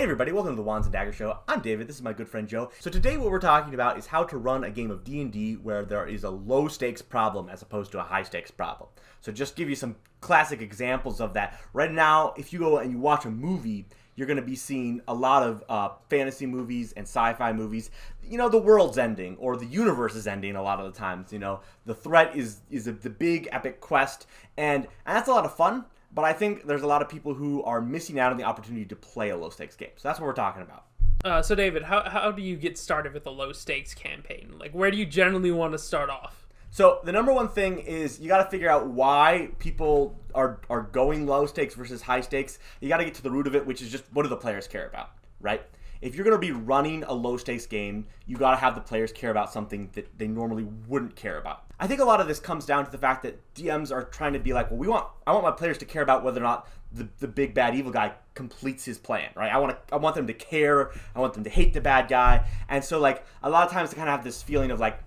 everybody, welcome to the Wands and Daggers show. I'm David, this is my good friend Joe. So today what we're talking about is how to run a game of D&D where there is a low stakes problem as opposed to a high stakes problem. So just give you some classic examples of that. Right now, if you go and you watch a movie, you're going to be seeing a lot of fantasy movies and sci-fi movies. You know, the world's ending or the universe is ending a lot of the times. You know, the threat is the big epic quest, and that's a lot of fun. But I think there's a lot of people who are missing out on the opportunity to play a low-stakes game. So that's what we're talking about. So David, how do you get started with a low-stakes campaign? Like, where do you generally want to start off? So the number one thing is you got to figure out why people are going low stakes versus high stakes. You got to get to the root of it, which is just what do the players care about, right? If you're going to be running a low stakes game, you got to have the players care about something that they normally wouldn't care about. I think a lot of this comes down to the fact that DMs are trying to be like, well, I want my players to care about whether or not the big bad evil guy completes his plan, right? I want them to care. I want them to hate the bad guy. And so like a lot of times they kind of have this feeling of like,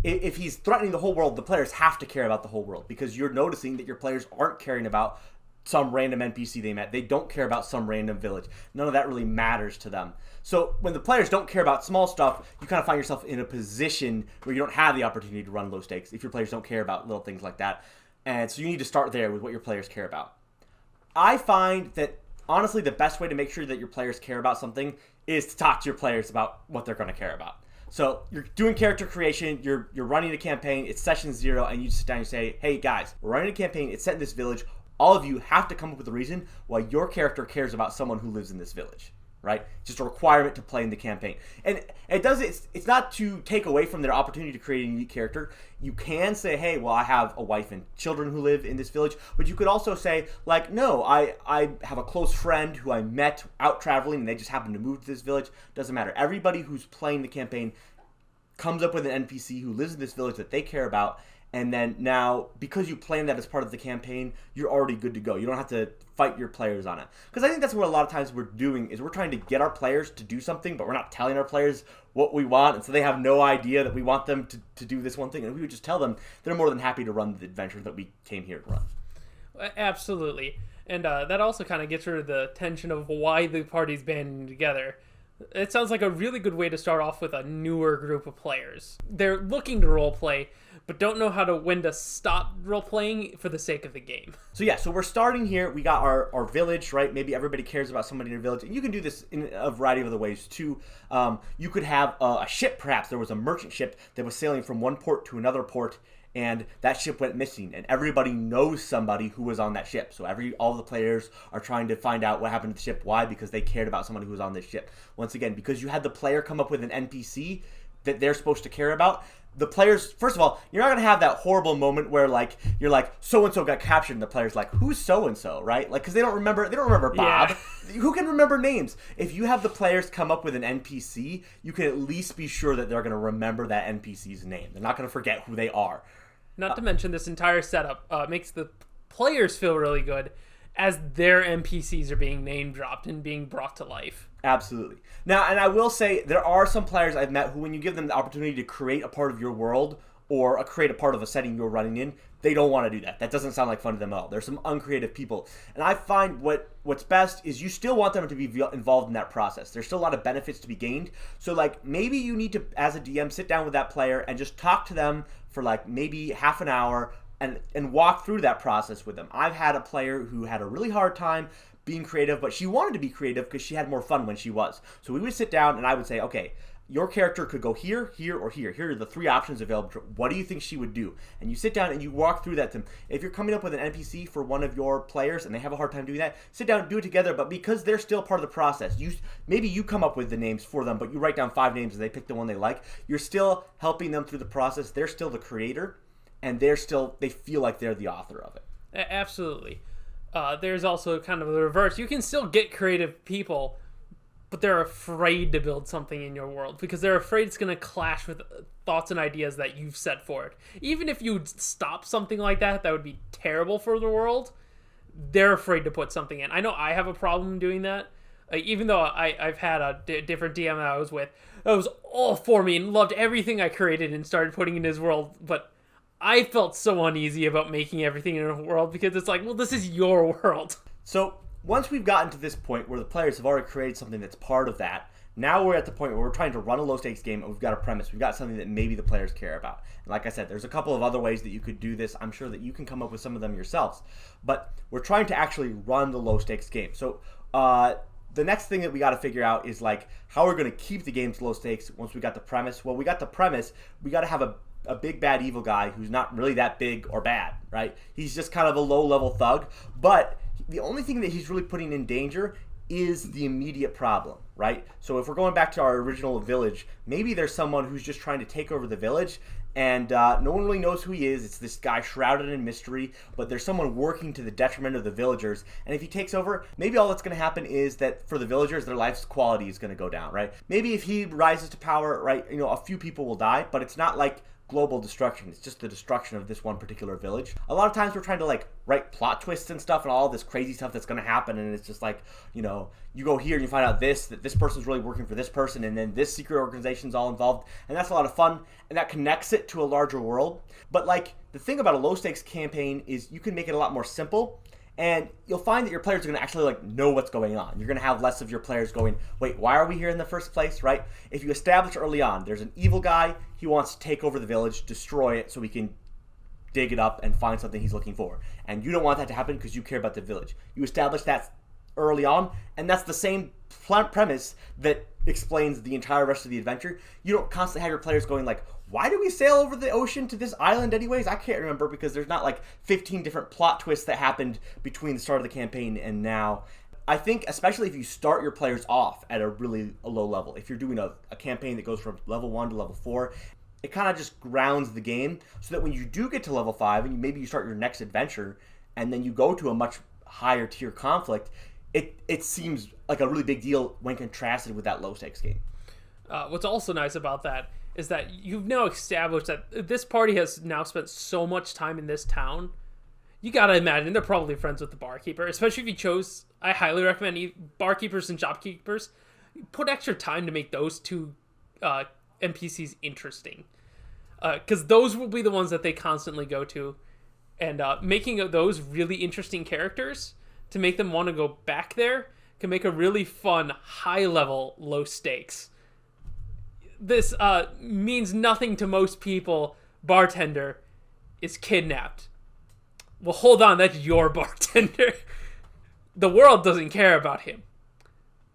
if he's threatening the whole world, the players have to care about the whole world because you're noticing that your players aren't caring about some random NPC they met. They don't care about some random village. None of that really matters to them. So when the players don't care about small stuff, you kind of find yourself in a position where you don't have the opportunity to run low stakes if your players don't care about little things like that. And so you need to start there with what your players care about. I find that, honestly, the best way to make sure that your players care about something is to talk to your players about what they're going to care about. So you're doing character creation, you're running a campaign, it's session 0, and you sit down and you say, hey guys, we're running a campaign, it's set in this village. All of you have to come up with a reason why your character cares about someone who lives in this village, right? Just a requirement to play in the campaign. And it's not to take away from their opportunity to create a unique character. You can say, hey, well, I have a wife and children who live in this village. But you could also say, like, no, I have a close friend who I met out traveling and they just happened to move to this village. Doesn't matter. Everybody who's playing the campaign comes up with an NPC who lives in this village that they care about. And then now, because you planned that as part of the campaign, you're already good to go. You don't have to fight your players on it. Because I think that's what a lot of times we're doing, is we're trying to get our players to do something, but we're not telling our players what we want. And so they have no idea that we want them to do this one thing. And if we would just tell them, they're more than happy to run the adventure that we came here to run. Absolutely. And that also kind of gets rid of the tension of why the party's banding together. It sounds like a really good way to start off with a newer group of players. They're looking to roleplay, but don't know when to stop role-playing for the sake of the game. So we're starting here. We got our village, right? Maybe everybody cares about somebody in your village. And you can do this in a variety of other ways, too. You could have a ship, perhaps. There was a merchant ship that was sailing from one port to another port, and that ship went missing, and everybody knows somebody who was on that ship. So all the players are trying to find out what happened to the ship. Why? Because they cared about somebody who was on this ship. Once again, because you had the player come up with an NPC that they're supposed to care about. The players, first of all, you're not going to have that horrible moment where like you're like, so-and-so got captured, and the player's like, who's so-and-so, right? Like, because they don't remember Bob. Yeah. Who can remember names? If you have the players come up with an NPC, you can at least be sure that they're going to remember that NPC's name. They're not going to forget who they are. Not to mention, this entire setup makes the players feel really good as their NPCs are being name-dropped and being brought to life. Absolutely. Now, and I will say, there are some players I've met who, when you give them the opportunity to create a part of your world or create a part of a setting you're running in, they don't want to do that. That doesn't sound like fun to them at all. There's some uncreative people. And I find what's best is you still want them to be involved in that process. There's still a lot of benefits to be gained. So, like, maybe you need to, as a DM, sit down with that player and just talk to them for, like, maybe half an hour and walk through that process with them. I've had a player who had a really hard time being creative, but she wanted to be creative because she had more fun when she was. So we would sit down and I would say, okay, your character could go here, here, or here. Here are the 3 options available. What do you think she would do? And you sit down and you walk through that to them. If you're coming up with an NPC for one of your players and they have a hard time doing that, sit down and do it together. But because they're still part of the process, maybe you come up with the names for them, but you write down 5 names and they pick the one they like. You're still helping them through the process. They're still the creator, and they feel like they're the author of it. Absolutely. There's also kind of the reverse. You can still get creative people, but they're afraid to build something in your world because they're afraid it's going to clash with thoughts and ideas that you've set forward. Even if you stop something like that would be terrible for the world, they're afraid to put something in. I know I have a problem doing that. Even though I've had a different DM that I was with, that was all for me and loved everything I created and started putting in his world, but I felt so uneasy about making everything in a world because it's like, well, this is your world. So once we've gotten to this point where the players have already created something that's part of that, now we're at the point where we're trying to run a low-stakes game, and we've got a premise. We've got something that maybe the players care about. And like I said, there's a couple of other ways that you could do this. I'm sure that you can come up with some of them yourselves. But we're trying to actually run the low-stakes game. So the next thing that we got to figure out is like how we're going to keep the games low stakes once we got the premise. Well, we got the premise. We got to have a big bad evil guy who's not really that big or bad, right? He's just kind of a low-level thug. But the only thing that he's really putting in danger is the immediate problem, right? So if we're going back to our original village, maybe there's someone who's just trying to take over the village, and no one really knows who he is. It's this guy shrouded in mystery, but there's someone working to the detriment of the villagers. And if he takes over, maybe all that's going to happen is that for the villagers, their life's quality is going to go down, right? Maybe if he rises to power, right, a few people will die, but it's not like global destruction. It's just the destruction of this one particular village. A lot of times we're trying to like write plot twists and stuff and all this crazy stuff that's going to happen, and it's just like, you go here and you find out that this person's really working for this person, and then this secret organization's all involved, and that's a lot of fun, and that connects it to a larger world. But like the thing about a low stakes campaign is you can make it a lot more simple, and you'll find that your players are going to actually like know what's going on. You're going to have less of your players going, wait, why are we here in the first place, right? If you establish early on, there's an evil guy, he wants to take over the village, destroy it so he can dig it up and find something he's looking for. And you don't want that to happen because you care about the village. You establish that early on, and that's the same premise that explains the entire rest of the adventure. You don't constantly have your players going like, why do we sail over the ocean to this island anyways? I can't remember, because there's not like 15 different plot twists that happened between the start of the campaign and now. I think especially if you start your players off at a low level, if you're doing a campaign that goes from level 1 to level 4, it kind of just grounds the game so that when you do get to level 5 and maybe you start your next adventure and then you go to a much higher tier conflict, it seems like a really big deal when contrasted with that low stakes game. What's also nice about that is that you've now established that this party has now spent so much time in this town. You gotta imagine they're probably friends with the barkeeper, especially if you chose. I highly recommend barkeepers and shopkeepers. Put extra time to make those two NPCs interesting, because those will be the ones that they constantly go to, and making those really interesting characters to make them want to go back there can make a really fun, high-level, low-stakes. This means nothing to most people. Bartender is kidnapped. Well, hold on, that's your bartender. The world doesn't care about him.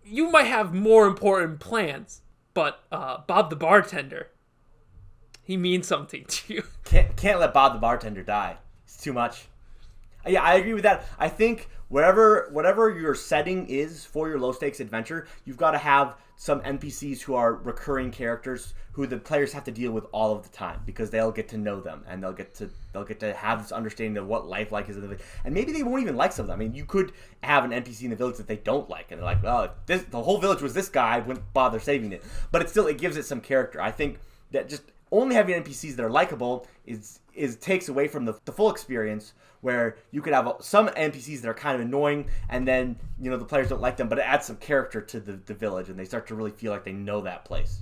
You might have more important plans, but Bob the bartender, he means something to you. Can't let Bob the bartender die. It's too much. Yeah, I agree with that. I think whatever your setting is for your low stakes adventure, you've got to have some NPCs who are recurring characters who the players have to deal with all of the time, because they'll get to know them and they'll get to have this understanding of what life like is in the village. And maybe they won't even like some of them. I mean, you could have an NPC in the village that they don't like, and they're like, well, if the whole village was this guy, I wouldn't bother saving it. But it gives it some character. I think that just only having NPCs that are likable is takes away from the full experience, where you could have some NPCs that are kind of annoying, and then the players don't like them, but it adds some character to the village, and they start to really feel like they know that place.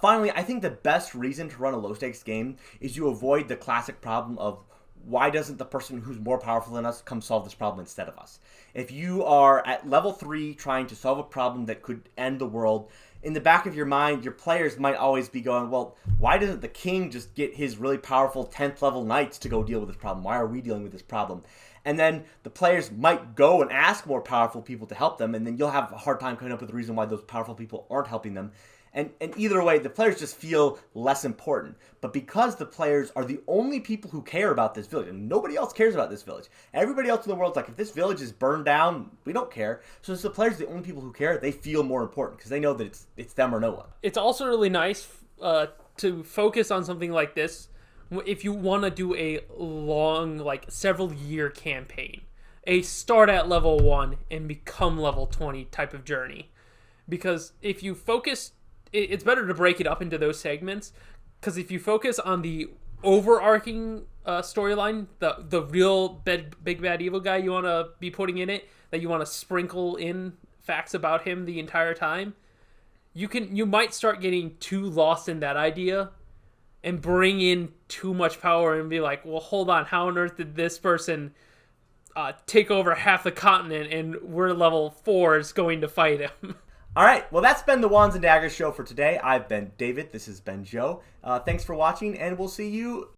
Finally, I think the best reason to run a low stakes game is you avoid the classic problem of, why doesn't the person who's more powerful than us come solve this problem instead of us? If you are at level 3 trying to solve a problem that could end the world, in the back of your mind, your players might always be going, well, why doesn't the king just get his really powerful 10th level knights to go deal with this problem? Why are we dealing with this problem? And then the players might go and ask more powerful people to help them, and then you'll have a hard time coming up with a reason why those powerful people aren't helping them. And either way, the players just feel less important. But because the players are the only people who care about this village, and nobody else cares about this village. Everybody else in the world's like, if this village is burned down, we don't care. So since the players are the only people who care, they feel more important because they know that it's them or no one. It's also really nice to focus on something like this if you want to do a long, like several year campaign. A start at level 1 and become level 20 type of journey. Because if you focus, it's better to break it up into those segments, because if you focus on the overarching storyline, the real big bad evil guy you want to be putting in it, that you want to sprinkle in facts about him the entire time, you might start getting too lost in that idea and bring in too much power and be like, well, hold on, how on earth did this person take over half the continent, and we're level 4s going to fight him. All right, well, that's been the Wands and Daggers show for today. I've been David. This has been Joe. Thanks for watching, and we'll see you